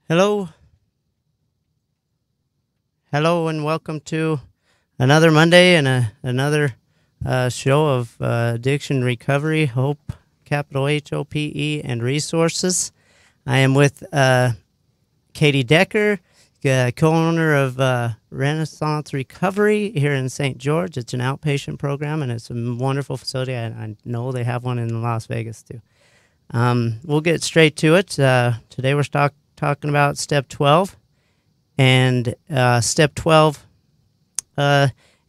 Hello. Hello, and welcome to another Monday and another show of addiction recovery, hope, capital HOPE, and resources. I am with Katie Decker, co-owner of Renaissance Recovery here in St. George. It's an outpatient program, and it's a wonderful facility. I know they have one in Las Vegas, too. We'll get straight to it. Today we're talking about Step 12. And Step 12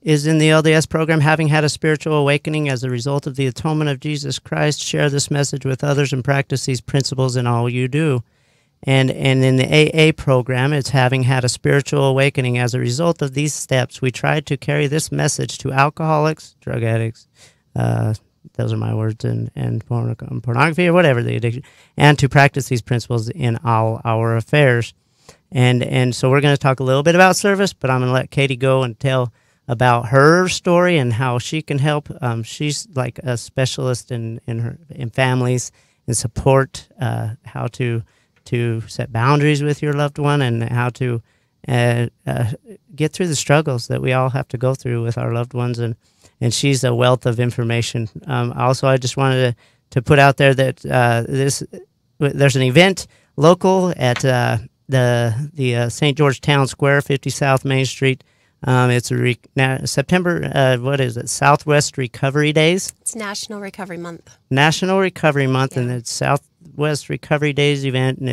is in the LDS program, having had a spiritual awakening as a result of the atonement of Jesus Christ. Share this message with others and practice these principles in all you do. And in the AA program, it's having had a spiritual awakening as a result of these steps. We tried to carry this message to alcoholics, drug addicts, those are my words, and pornography or whatever the addiction, and to practice these principles in all our affairs. And so we're going to talk a little bit about service, but I'm going to let Katie go and tell about her story and how she can help. She's like a specialist in families and support, how to set boundaries with your loved one and how to get through the struggles that we all have to go through with our loved ones. And she's a wealth of information. Also, I just wanted to put out there that there's an event local at the St. George Town Square, 50 South Main Street. It's September, what is it, Southwest Recovery Days? It's National Recovery Month. National Recovery Month, yeah. And it's Southwest Recovery Days event, and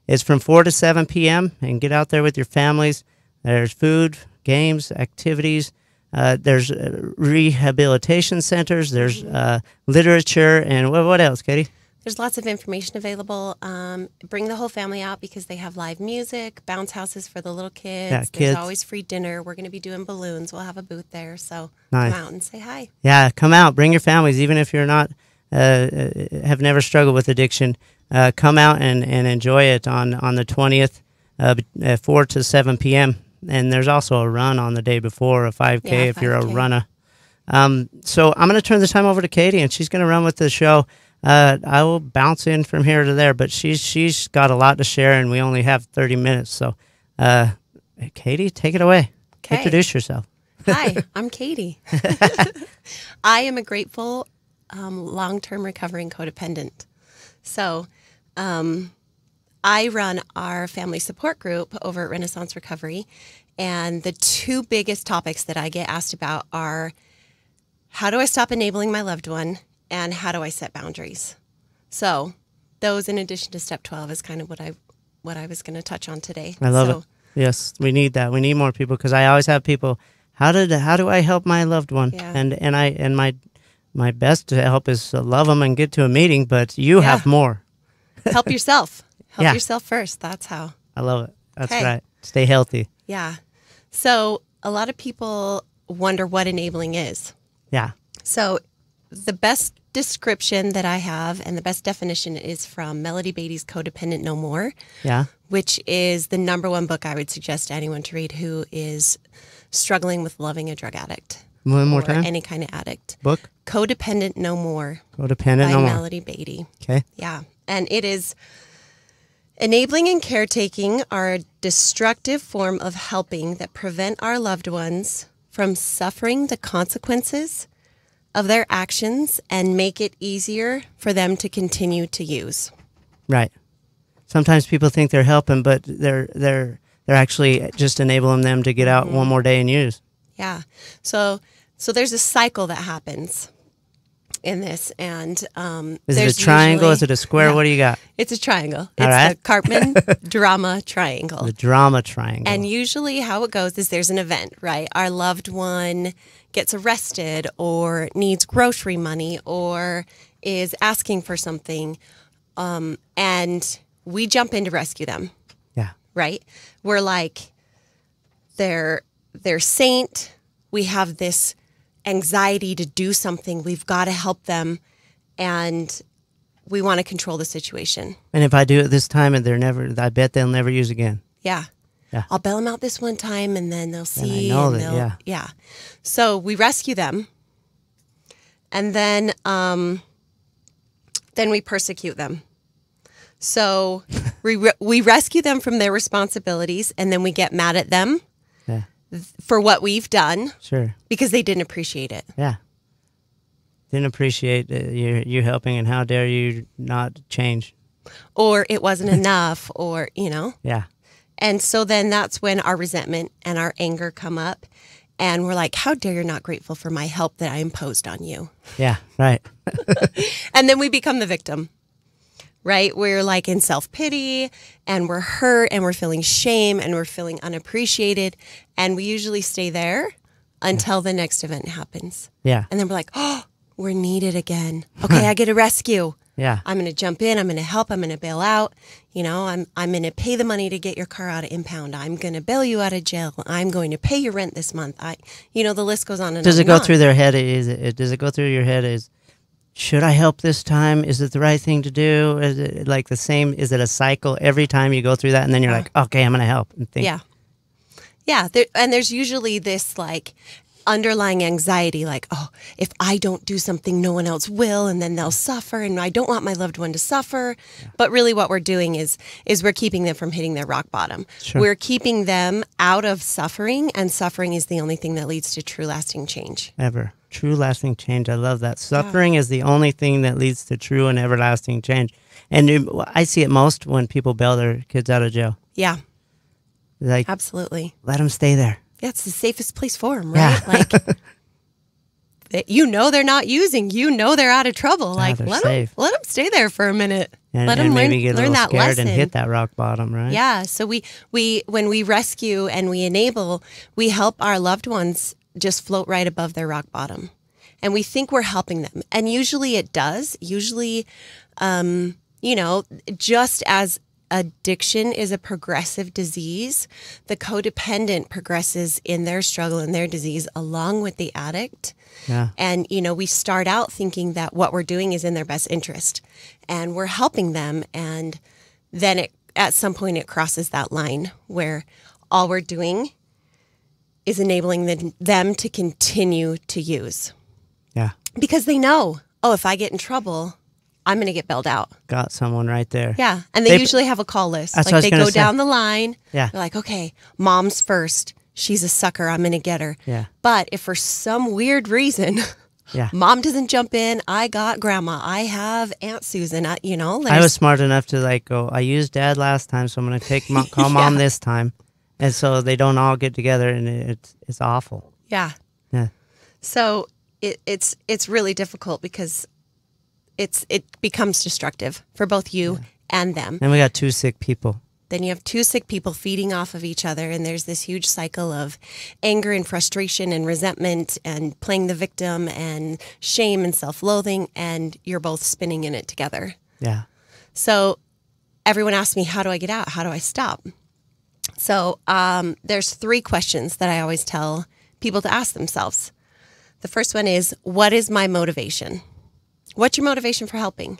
it's from 4 to 7 p.m., and get out there with your families. There's food, games, activities. There's rehabilitation centers. There's literature, and what else, Katie? There's lots of information available. Bring the whole family out because they have live music, bounce houses for the little kids. Yeah, There's always free dinner. We're going to be doing balloons. We'll have a booth there. So nice. Come out and say hi. Yeah, come out. Bring your families, even if you're not have never struggled with addiction. Come out and enjoy it on the 20th at 4 to 7 p.m. And there's also a run on the day before, a 5K if you're a runner. So I'm going to turn the time over to Katie, and she's going to run with the show. I will bounce in from here to there, but she's got a lot to share, and we only have 30 minutes. So, Katie, take it away. Okay. Introduce yourself. Hi, I'm Katie. I am a grateful, long-term recovering codependent. So, I run our family support group over at Renaissance Recovery, and the two biggest topics that I get asked about are how do I stop enabling my loved one, and how do I set boundaries? So those, in addition to Step 12, is kind of what I was going to touch on today. I love it. Yes, we need that. We need more people, because I always have people, how do I help my loved one? Yeah. And my best to help is to love them and get to a meeting, but you have more. Help yourself. Help yourself first. That's how. I love it. That's right. Stay healthy. Yeah. So a lot of people wonder what enabling is. Yeah. So the best description that I have and the best definition is from Melody Beatty's Codependent No More, which is the #1 book I would suggest to anyone to read who is struggling with loving a drug addict. One more time? Any kind of addict. Book? Codependent No More. Codependent No More. By Melody Beatty. Okay. Yeah. And it is enabling and caretaking are a destructive form of helping that prevent our loved ones from suffering the consequences of their actions and make it easier for them to continue to use. Right. Sometimes people think they're helping, but they're actually just enabling them to get out one more day and use. Yeah. So there's a cycle that happens in this, and is it a triangle? Is it a square? What do you got? It's a triangle. It's the Cartman drama triangle. The drama triangle. And usually how it goes is there's an event, right? Our loved one gets arrested or needs grocery money or is asking for something, and we jump in to rescue them. Yeah. Right? We're like their saint. We have this anxiety to do something. We've got to help them, and we want to control the situation. And if I do it this time, and I bet they'll never use again. Yeah. Yeah. I'll bail them out this one time, and then they'll see. And I know that. Yeah. So we rescue them, and then we persecute them. So We rescue them from their responsibilities, and then we get mad at them for what we've done. Sure. Because they didn't appreciate it. Yeah. Didn't appreciate you helping, and how dare you not change. Or it wasn't enough, or, Yeah. And so then that's when our resentment and our anger come up. And we're like, how dare you're not grateful for my help that I imposed on you? Yeah, right. And then we become the victim, right? We're like in self-pity, and we're hurt, and we're feeling shame, and we're feeling unappreciated. And we usually stay there until the next event happens. Yeah. And then we're like, oh, we're needed again. Okay, I get a rescue. Yeah. I'm going to jump in. I'm going to help. I'm going to bail out. I'm going to pay the money to get your car out of impound. I'm going to bail you out of jail. I'm going to pay your rent this month. The list goes on and on. Does it go through their head? Does it go through your head? Should I help this time? Is it the right thing to do? Is it like the same? Is it a cycle every time you go through that? And then you're like, okay, I'm going to help. And think. Yeah. Yeah. And there's usually this like underlying anxiety, like, oh, if I don't do something, no one else will, and then they'll suffer, and I don't want my loved one to suffer. Yeah. But really what we're doing is we're keeping them from hitting their rock bottom. Sure. We're keeping them out of suffering, and suffering is the only thing that leads to true lasting change. Ever. True lasting change. I love that. Suffering is the only thing that leads to true and everlasting change. And I see it most when people bail their kids out of jail. Yeah. Like, absolutely. Let them stay there. Yeah, it's the safest place for them, right? Yeah. Like, they're not using. They're out of trouble. Like, let them stay there for a minute. And, let them maybe get a little that scared lesson and hit that rock bottom, right? Yeah. So we when we rescue and we enable, we help our loved ones just float right above their rock bottom, and we think we're helping them, and usually it does. Usually, just as addiction is a progressive disease, the codependent progresses in their struggle and their disease along with the addict. Yeah. And, we start out thinking that what we're doing is in their best interest and we're helping them. And then at some point it crosses that line where all we're doing is enabling them to continue to use. Yeah. Because they know, oh, if I get in trouble, I'm going to get bailed out. Got someone right there. Yeah. And they usually have a call list. Like they go down the line. Yeah. They're like, okay, mom's first. She's a sucker. I'm going to get her. Yeah. But if for some weird reason, mom doesn't jump in, I got grandma. I have Aunt Susan. I was smart enough to go, I used dad last time, so I'm going to call mom this time. And so they don't all get together, and it's awful. Yeah. Yeah. So it's really difficult because it becomes destructive for both you and them. And we got two sick people. Then you have two sick people feeding off of each other, and there's this huge cycle of anger and frustration and resentment and playing the victim and shame and self-loathing, and you're both spinning in it together. Yeah. So everyone asks me, how do I get out? How do I stop? So there's 3 questions that I always tell people to ask themselves. The first one is, what is my motivation? What's your motivation for helping?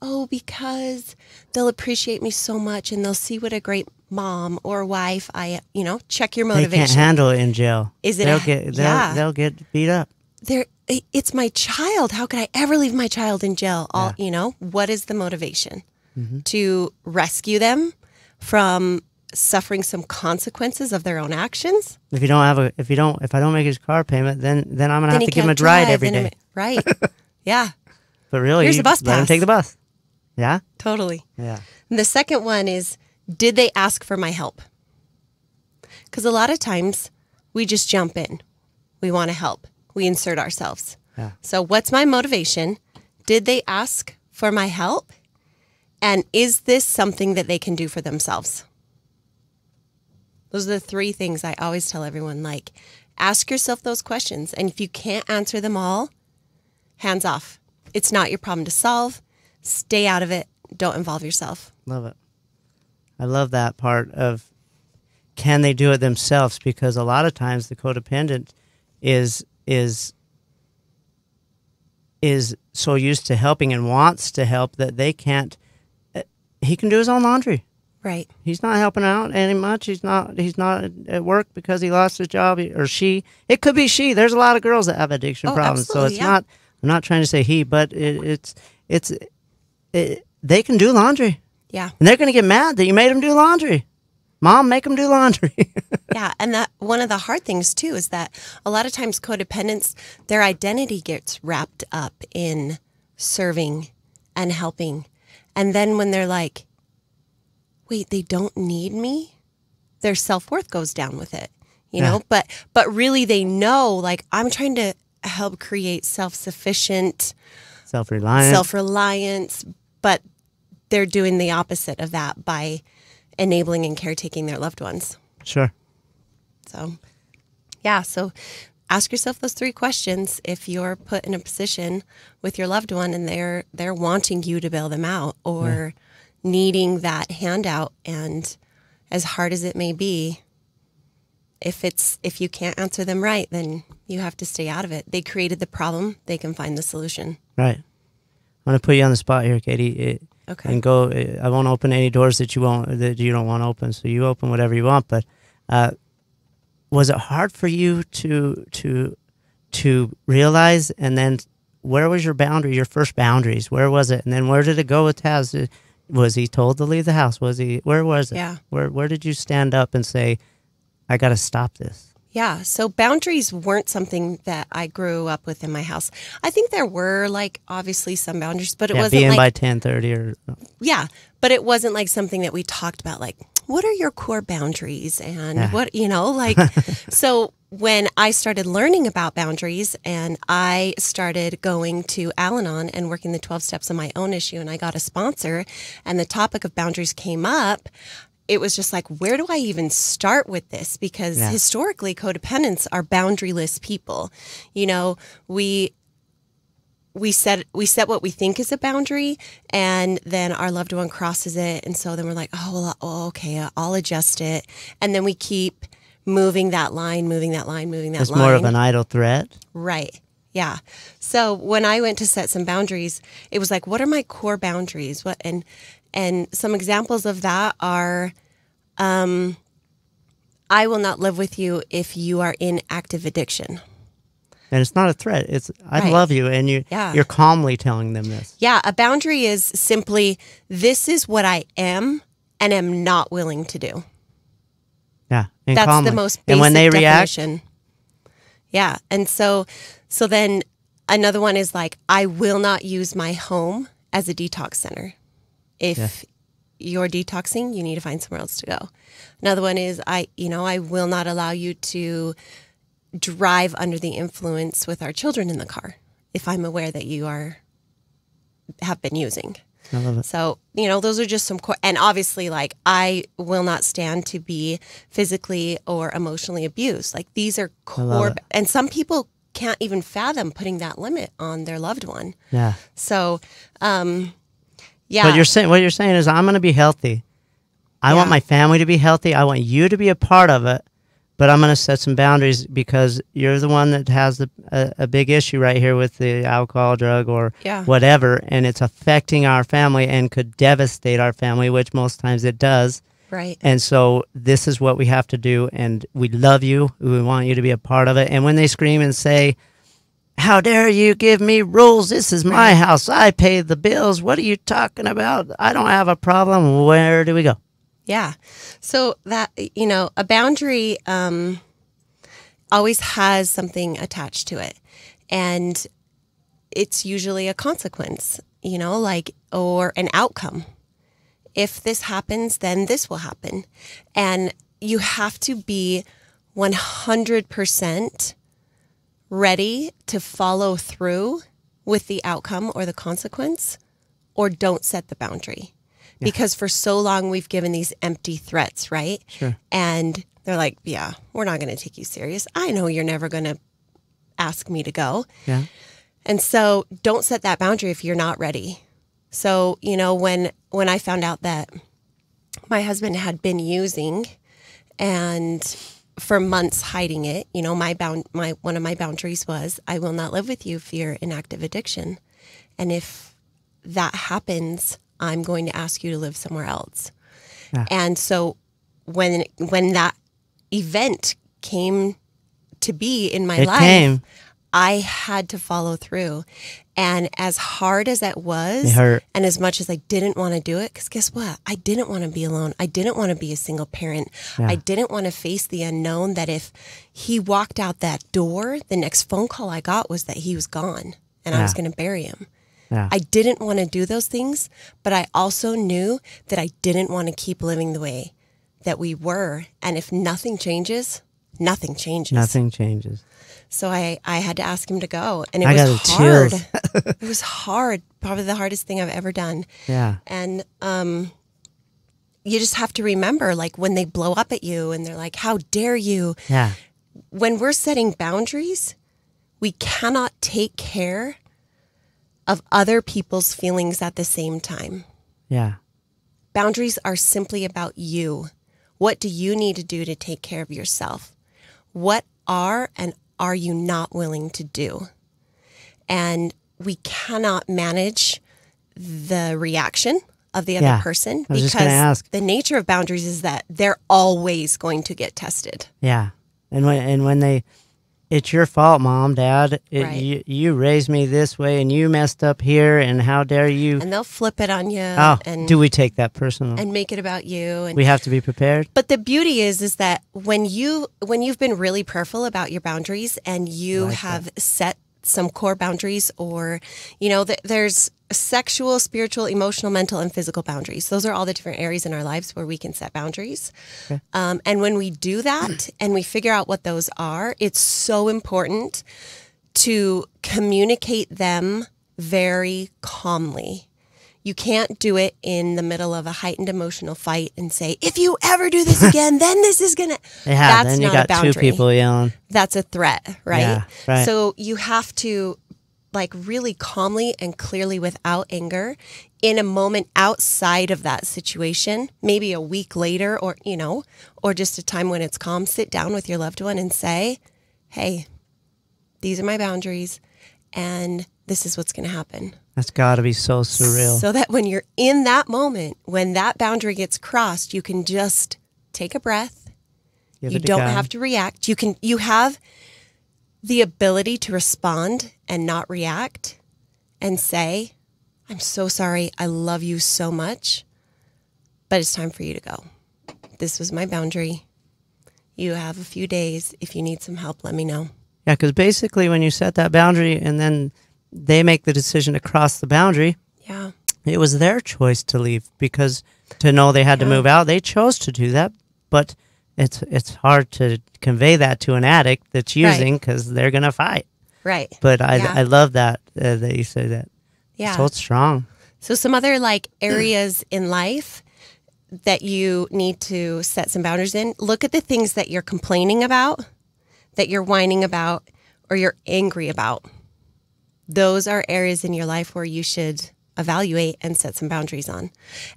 Oh, because they'll appreciate me so much and they'll see what a great mom or wife check your motivation. They can't handle it in jail. They'll get beat up. It's my child. How could I ever leave my child in jail? What is the motivation? Mm-hmm. To rescue them from suffering some consequences of their own actions? If I don't make his car payment, then I'm gonna have to give him a ride every day. Right. Yeah. But really, here's the bus pass. Let him take the bus. Yeah? Totally. Yeah. And the second one is, did they ask for my help? Because a lot of times we just jump in. We want to help. We insert ourselves. Yeah. So what's my motivation? Did they ask for my help? And is this something that they can do for themselves? Those are the 3 things I always tell everyone. Like, ask yourself those questions. And if you can't answer them all, hands off. It's not your problem to solve. Stay out of it. Don't involve yourself. Love it. I love that part of, can they do it themselves? Because a lot of times the codependent is so used to helping and wants to help that they can't. He can do his own laundry. Right. He's not helping out any much. He's not at work because he lost his job, or she. It could be she. There's a lot of girls that have addiction problems. So it's not. I'm not trying to say he, but they can do laundry. Yeah. And they're going to get mad that you made them do laundry. Mom, make them do laundry. Yeah. And that one of the hard things too is that a lot of times codependents, their identity gets wrapped up in serving and helping. And then when they're like, wait, they don't need me, their self-worth goes down with it, you know, but really they know, like, I'm trying to help create self-sufficient, self-reliance, but they're doing the opposite of that by enabling and caretaking their loved ones. Sure. So, yeah. So ask yourself those 3 questions if you're put in a position with your loved one and they're wanting you to bail them out or needing that handout. And as hard as it may be, if you can't answer them right, then you have to stay out of it. They created the problem. They can find the solution. Right. I'm going to put you on the spot here, Katie. Okay. And go. I won't open any doors that you don't want to open. So you open whatever you want. But was it hard for you to realize? And then where was your boundary? Your first boundaries? Where was it? And then where did it go with Taz? Was he told to leave the house? Where was it? Yeah. Where did you stand up and say, I got to stop this? Yeah. So boundaries weren't something that I grew up with in my house. I think there were, like, obviously some boundaries, but it wasn't being like, by 10:30 or. Yeah. But it wasn't like something that we talked about, like, what are your core boundaries and what, like, so when I started learning about boundaries and I started going to Al-Anon and working the 12 steps on my own issue, and I got a sponsor and the topic of boundaries came up, it was just like, where do I even start with this? Because historically, codependents are boundaryless people. You know, we set what we think is a boundary, and then our loved one crosses it, and so then we're like, okay, I'll adjust it, and then we keep moving that line. It's more of an idle threat, right? Yeah. So when I went to set some boundaries, it was like, what are my core boundaries? And some examples of that are, I will not live with you if you are in active addiction. And it's not a threat. It's I love you, and you're calmly telling them this. Yeah, a boundary is simply, this is what I am and am not willing to do. Yeah, and that's calmly. The most basic and when they definition. React, yeah, and so then another one is like, I will not use my home as a detox center. If you're detoxing, you need to find somewhere else to go. Another one is I will not allow you to drive under the influence with our children in the car if I'm aware that you have been using. I love it. So, those are just some core, and obviously, like, I will not stand to be physically or emotionally abused. Like, these are core, and some people can't even fathom putting that limit on their loved one. Yeah. So, yeah. What you're saying is, I'm going to be healthy. I want my family to be healthy. I want you to be a part of it, but I'm going to set some boundaries because you're the one that has a big issue right here with the alcohol, drug, or whatever, and it's affecting our family and could devastate our family, which most times it does. Right. And so this is what we have to do, and we love you. We want you to be a part of it. And when they scream and say, how dare you give me rules? This is my house. I pay the bills. What are you talking about? I don't have a problem. Where do we go? Yeah. So that, a boundary always has something attached to it. And it's usually a consequence, or an outcome. If this happens, then this will happen. And you have to be 100% ready to follow through with the outcome or the consequence, or don't set the boundary. Yeah. Because for so long we've given these empty threats, right? Sure. And they're like, yeah, we're not going to take you serious. I know you're never going to ask me to go. Yeah. And so don't set that boundary if you're not ready. So, when I found out that my husband had been using and for months hiding it, one of my boundaries was, I will not live with you if you're in active addiction. And if that happens, I'm going to ask you to live somewhere else. Yeah. And so when that event came to be in my life, I had to follow through. And as hard as that was, It hurt. and as much as I didn't want to do it, because guess what? I didn't want to be alone. I didn't want to be a single parent. Yeah. I didn't want to face the unknown that if he walked out that door, the next phone call I got was that he was gone and I was going to bury him. Yeah. I didn't want to do those things, but I also knew that I didn't want to keep living the way that we were. And if nothing changes, nothing changes. Nothing changes. So I had to ask him to go, and it I was got hard. chills. It was hard, probably the hardest thing I've ever done. Yeah. And you just have to remember, like, when they blow up at you and they're like, how dare you? Yeah. When we're setting boundaries, we cannot take care of other people's feelings at the same time. Yeah. Boundaries are simply about you. What do you need to do to take care of yourself? What are you not willing to do? And we cannot manage the reaction of the other person, I was just gonna ask. the nature of boundaries is that they're always going to get tested. Yeah. And when it's your fault, Mom, Dad. Right. You raised me this way, and you messed up here, and how dare you? And they'll flip it on you. And do we take that personal? And make it about you. And We have to be prepared. But the beauty is that when you've been really prayerful about your boundaries and you have set some core boundaries, or there's sexual, spiritual, emotional, mental, and physical boundaries. Those are all the different areas in our lives where we can set boundaries. Okay. And when we do that and we figure out what those are, it's so important to communicate them very calmly. You can't do it in the middle of a heightened emotional fight and say, if you ever do this again, then this is going to... Yeah, That's then you not got a boundary. two people yelling. That's a threat, right? Yeah, right. So you have to, like, really calmly and clearly without anger in a moment outside of that situation, maybe a week later or just a time when it's calm, sit down with your loved one and say, hey, these are my boundaries and this is what's going to happen. That's got to be so surreal. So that when you're in that moment, when that boundary gets crossed, you can just take a breath. You don't have to react. You have the ability to respond and not react and say, I'm so sorry. I love you so much, but it's time for you to go. This was my boundary. You have a few days. If you need some help, let me know. Yeah, because basically when you set that boundary and then they make the decision to cross the boundary, yeah, it was their choice to leave, because to know they had to move out, they chose to do that. But it's hard to convey that to an addict that's using, because they're going to fight. Right. But I love that you say that. Yeah. So it's strong. So some other areas in life that you need to set some boundaries in. Look at the things that you're complaining about, that you're whining about, or you're angry about. Those are areas in your life where you should evaluate and set some boundaries on.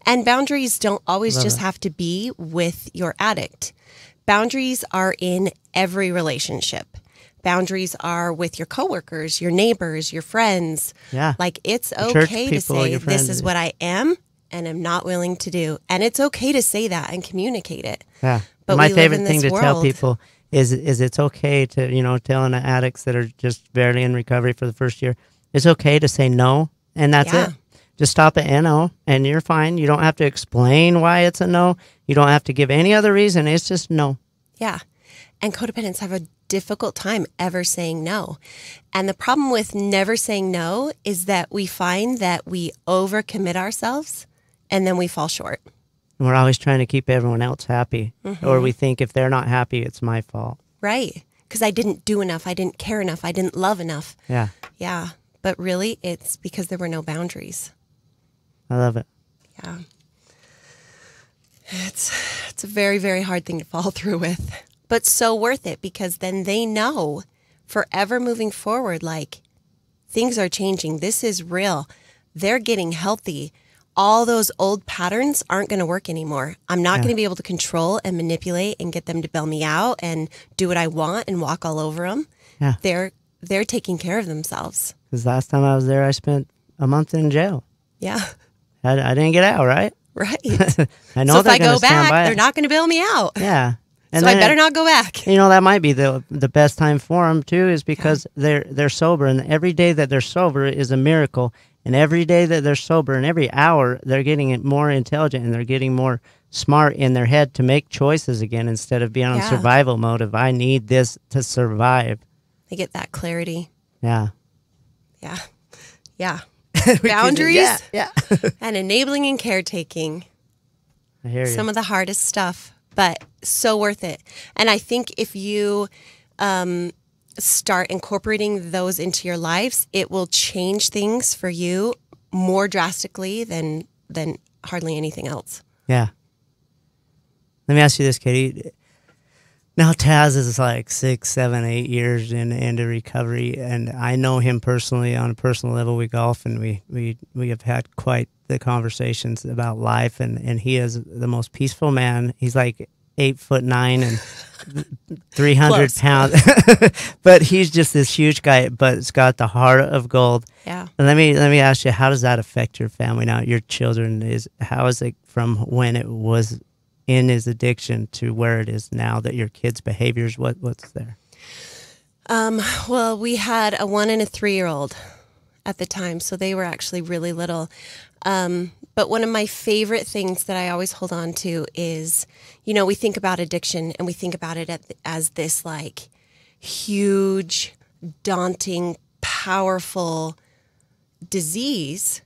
And boundaries don't always just have to be with your addict. Boundaries are in every relationship. Boundaries are with your coworkers, your neighbors, your friends. Yeah. It's Your okay to say, this is what I am and am not willing to do. And it's okay to say that and communicate it. Yeah. But my we live favorite in thing this to tell world. people is it's okay to, telling the addicts that are just barely in recovery for the first year, it's okay to say no, and that's it. Just stop at no, and you're fine. You don't have to explain why it's a no. You don't have to give any other reason. It's just no. Yeah. And codependents have a difficult time ever saying no. And the problem with never saying no is that we find that we overcommit ourselves and then we fall short. And we're always trying to keep everyone else happy. Mm-hmm. Or we think if they're not happy, it's my fault. Right. Because I didn't do enough. I didn't care enough. I didn't love enough. Yeah. Yeah. But really, it's because there were no boundaries. I love it. Yeah. It's a very, very hard thing to follow through with. But so worth it, because then they know forever moving forward, things are changing. This is real. They're getting healthy. All those old patterns aren't going to work anymore. I'm not going to be able to control and manipulate and get them to bail me out and do what I want and walk all over them. Yeah. They're taking care of themselves. Because last time I was there, I spent a month in jail. Yeah. I didn't get out, right? Right. I know so if they're I gonna go stand back, by they're it. not going to bail me out. Yeah. And so I better not go back. You know, that might be the best time for them too, is because they're sober, and every day that they're sober is a miracle. And every day that they're sober, and every hour, they're getting more intelligent, and they're getting more smart in their head to make choices again, instead of being on survival mode of, I need this to survive. They get that clarity. Yeah. Yeah. Yeah. Boundaries. Yeah. And enabling and caretaking. I hear you. Some of the hardest stuff, but so worth it. And I think if you start incorporating those into your lives, it will change things for you more drastically than hardly anything else. Yeah. Let me ask you this, Katie. Now Taz is like 6, 7, 8 years into recovery, and I know him personally on a personal level. We golf, and we have had quite the conversations about life, and he is the most peaceful man. He's like 8'9" and 300 pounds, but he's just this huge guy, but it's got the heart of gold. Yeah. And let me ask you, how does that affect your family now? Your children, how is it from when it was in his addiction to where it is now, that your kids' behaviors, what's there? Well, we had a 1 and a 3-year-old at the time, so they were actually really little. But one of my favorite things that I always hold on to is, you know, we think about addiction and we think about it as this like huge, daunting, powerful disease,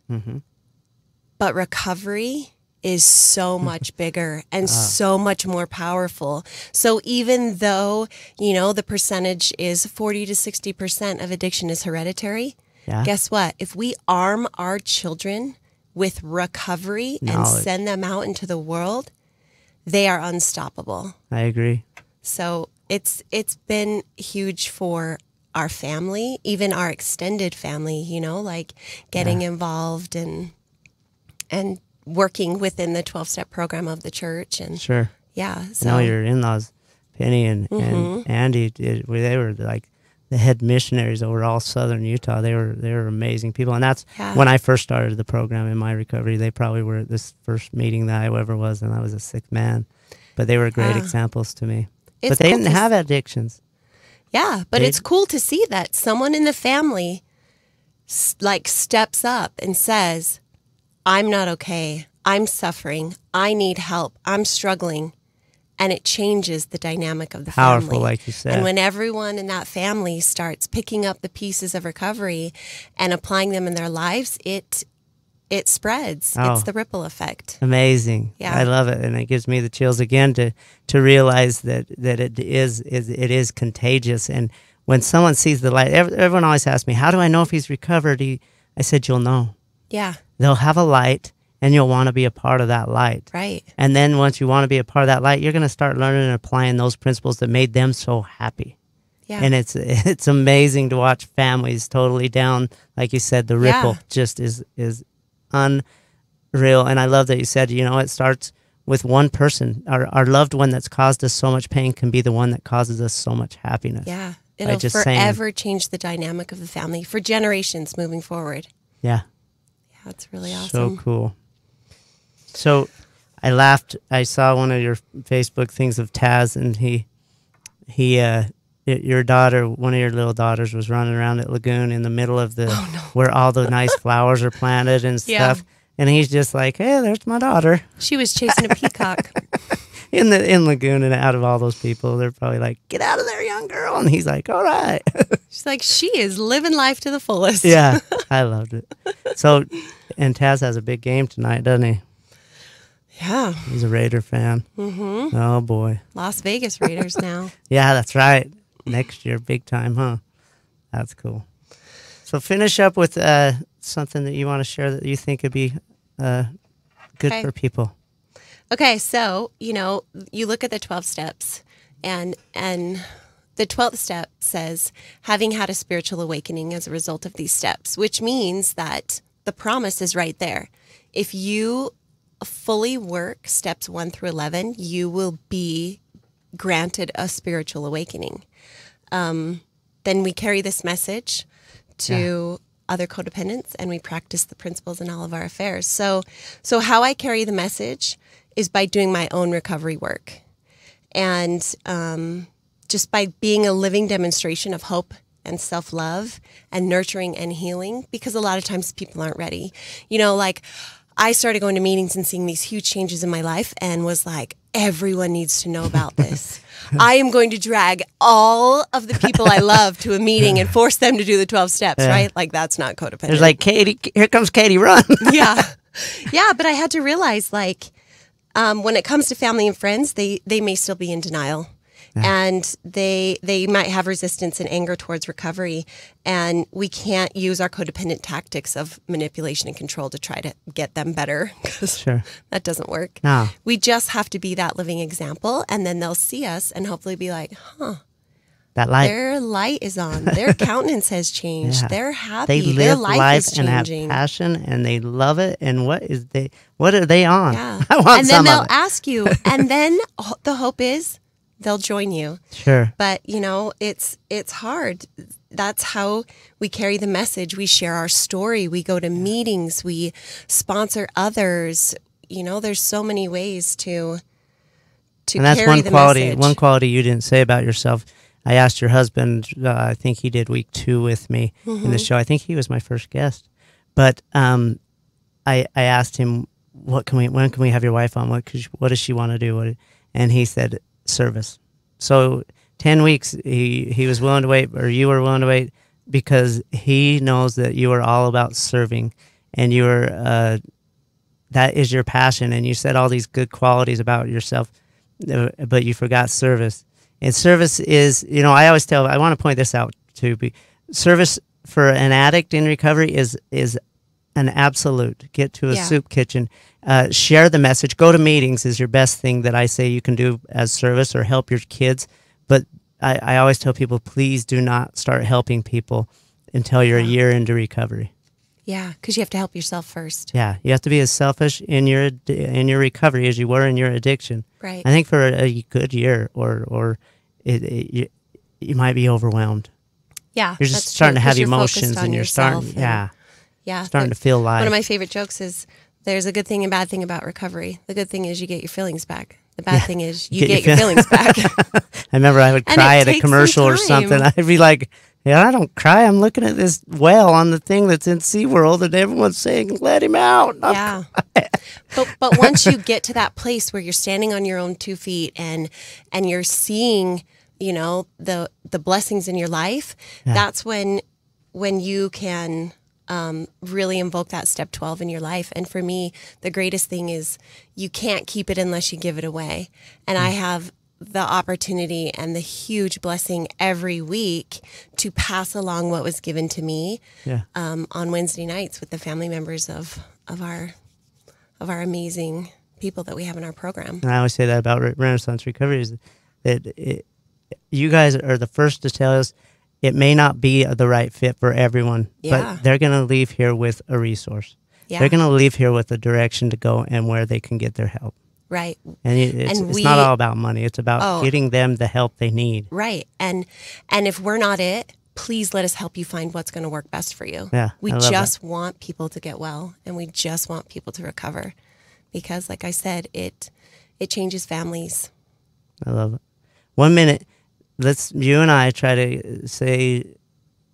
but recovery is so much bigger and so much more powerful. So even though, you know, the percentage is 40 to 60% of addiction is hereditary, guess what? If we arm our children with recovery and send them out into the world, they are unstoppable. I agree. So it's been huge for our family, even our extended family, you know, like getting involved and working within the 12-step program of the church. And sure. Yeah. So now your in-laws, Penny and Andy, they were like the head missionaries over all southern Utah. They were amazing people. And that's when I first started the program in my recovery. They probably were at this first meeting that I ever was, and I was a sick man. But they were great examples to me. But they didn't have addictions. Yeah, but it's cool to see that someone in the family like steps up and says, I'm not okay. I'm suffering. I need help. I'm struggling. And it changes the dynamic of the family. Powerful, like you said. And when everyone in that family starts picking up the pieces of recovery and applying them in their lives, it spreads. Oh, it's the ripple effect. Amazing. Yeah. I love it. And it gives me the chills again to realize that it is contagious. And when someone sees the light, everyone always asks me, how do I know if he's recovered? I said, you'll know. Yeah. They'll have a light, and you'll want to be a part of that light. Right. And then once you want to be a part of that light, you're going to start learning and applying those principles that made them so happy. Yeah. And it's amazing to watch families totally down. Like you said, the ripple just is unreal. And I love that you said, you know, it starts with one person. Our loved one that's caused us so much pain can be the one that causes us so much happiness. Yeah. It'll forever change the dynamic of the family for generations moving forward. Yeah. That's really awesome. So cool. So I laughed. I saw one of your Facebook things of Taz, and your daughter, one of your little daughters, was running around at Lagoon in the middle of where all the nice flowers are planted and stuff. Yeah. And he's just like, hey, there's my daughter. She was chasing a peacock. in Lagoon, and out of all those people, they're probably like, get out of there, young girl. And he's like, all right. She's like, she is living life to the fullest. Yeah, I loved it. So, and Taz has a big game tonight, doesn't he? Yeah. He's a Raider fan. Mm-hmm. Oh, boy. Las Vegas Raiders now. Yeah, that's right. Next year, big time, huh? That's cool. So finish up with something that you want to share that you think would be good for people. Okay, so, you know, you look at the 12 steps, and the 12th step says, having had a spiritual awakening as a result of these steps, which means that the promise is right there. If you fully work steps 1 through 11, you will be granted a spiritual awakening. Then we carry this message to other codependents, and we practice the principles in all of our affairs. So how I carry the message is by doing my own recovery work. And just by being a living demonstration of hope and self-love and nurturing and healing, because a lot of times people aren't ready. You know, like I started going to meetings and seeing these huge changes in my life and was like, everyone needs to know about this. I am going to drag all of the people I love to a meeting and force them to do the 12 steps, right? Like that's not codependent. There's like, Katie, here comes Katie, run. Yeah. Yeah, but I had to realize like when it comes to family and friends, they may still be in denial. And they might have resistance and anger towards recovery. And we can't use our codependent tactics of manipulation and control to try to get them better, because that doesn't work. No. We just have to be that living example, and then they'll see us and hopefully be like, huh, that light. Their light is on. Their countenance has changed. Yeah. They're happy. They live their life is and have changing. passion, and they love it. And what are they on? Yeah. I want and some then they'll of it. ask you, and then the hope is they'll join you. Sure. But, you know, it's hard. That's how we carry the message. We share our story. We go to meetings. We sponsor others. You know, there's so many ways to and that's carry the message. One quality you didn't say about yourself. I asked your husband, I think he did week 2 with me in the show. I think he was my first guest. But I asked him, when can we have your wife on? What does she want to do? And he said, service. So 10 weeks he was willing to wait, or you were willing to wait, because he knows that you are all about serving, and you are that is your passion. And you said all these good qualities about yourself, but you forgot service. And service is, you know, I always I want to point this out too. Service for an addict in recovery is an absolute. Get to a soup kitchen. Share the message. Go to meetings is your best thing that I say you can do as service, or help your kids. But I always tell people, please do not start helping people until you're a year into recovery. Yeah, because you have to help yourself first. Yeah, you have to be as selfish in your recovery as you were in your addiction. Right. I think for a good year, or you might be overwhelmed. Yeah, you're just starting to have emotions, and you're starting, starting to feel life. One of my favorite jokes is, there's a good thing and bad thing about recovery. The good thing is you get your feelings back. The bad thing is you get your feelings back. I remember I would cry at a commercial or something. I'd be like, I don't cry. I'm looking at this whale on the thing that's in SeaWorld, and everyone's saying, let him out. Yeah. But once you get to that place where you're standing on your own 2 feet and you're seeing, you know, the blessings in your life, that's when you can really invoke that step 12 in your life. And for me, the greatest thing is you can't keep it unless you give it away. And I have the opportunity and the huge blessing every week to pass along what was given to me on Wednesday nights with the family members of our amazing people that we have in our program. And I always say that about Renaissance Recovery, is that you guys are the first to tell us it may not be the right fit for everyone, but they're going to leave here with a resource. Yeah. They're going to leave here with a direction to go and where they can get their help. Right. And it's not all about money. It's about getting them the help they need. Right. And if we're not it, please let us help you find what's going to work best for you. Yeah, we just want people to get well, and we just want people to recover, because like I said, it changes families. I love it. 1 minute. You and I try to say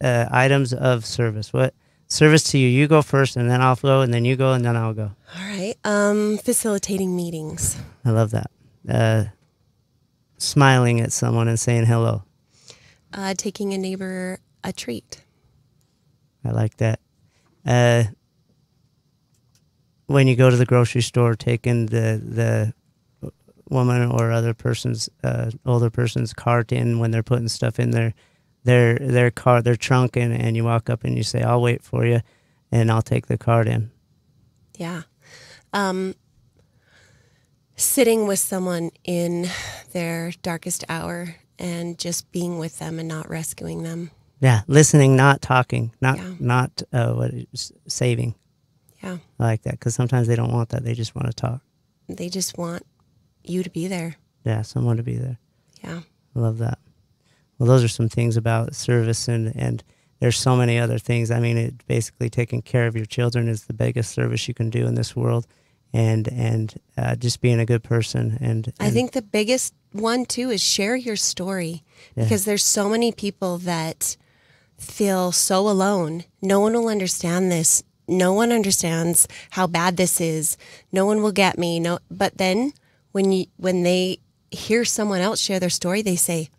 items of service. What service to you? You go first, and then I'll go, and then you go, and then I'll go. All right. Facilitating meetings. I love that. Smiling at someone and saying hello. Taking a neighbor a treat. I like that. When you go to the grocery store, taking the woman or older person's cart in when they're putting stuff in their car, their trunk, and you walk up and you say, I'll wait for you, and I'll take the cart in. Yeah. Sitting with someone in their darkest hour and just being with them and not rescuing them. Yeah, listening, not talking, not saving. Yeah. I like that, because sometimes they don't want that. They just want to talk. They just want you to be there. Yeah, someone to be there. Yeah. I love that. Well, those are some things about service, and there's so many other things. I mean, basically taking care of your children is the biggest service you can do in this world. and just being a good person. And I think the biggest one too is share your story, because there's so many people that feel so alone. No one will understand this. No one understands how bad this is. No one will get me. No, but then when they hear someone else share their story, they say,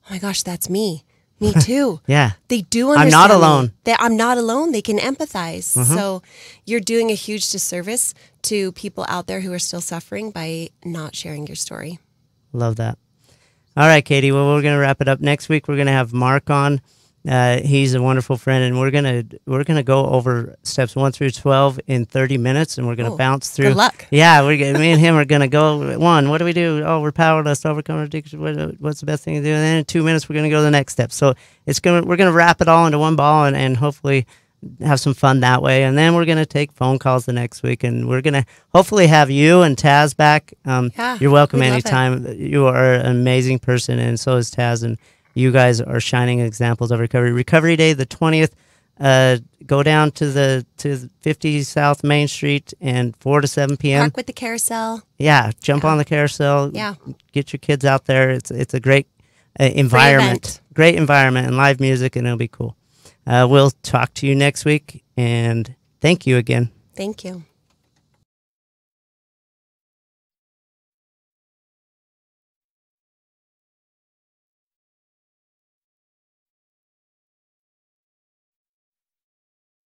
"Oh my gosh, that's me. Me too." Yeah. They do understand. I'm not alone. I'm not alone. They can empathize. So you're doing a huge disservice to people out there who are still suffering by not sharing your story. Love that. All right, Katie. Well, we're going to wrap it up. Next week, we're going to have Mark on. He's a wonderful friend, and we're gonna go over steps 1 through 12 in 30 minutes, and we're gonna bounce through. Good luck. Yeah, me and him are gonna go. 1, what do we do? Oh, we're powerless to overcome addiction. What's the best thing to do? And then in 2 minutes, we're gonna go to the next step. So we're gonna wrap it all into one ball, and hopefully have some fun that way. And then we're gonna take phone calls the next week, and we're gonna hopefully have you and Taz back. You're welcome anytime. You are an amazing person, and so is Taz, and you guys are shining examples of recovery. Recovery Day, the 20th. Go down to 50 South Main Street and 4 to 7 p.m. Park with the carousel. Yeah, jump on the carousel. Yeah, get your kids out there. It's a great environment. Great environment and live music, and it'll be cool. We'll talk to you next week, and thank you again. Thank you.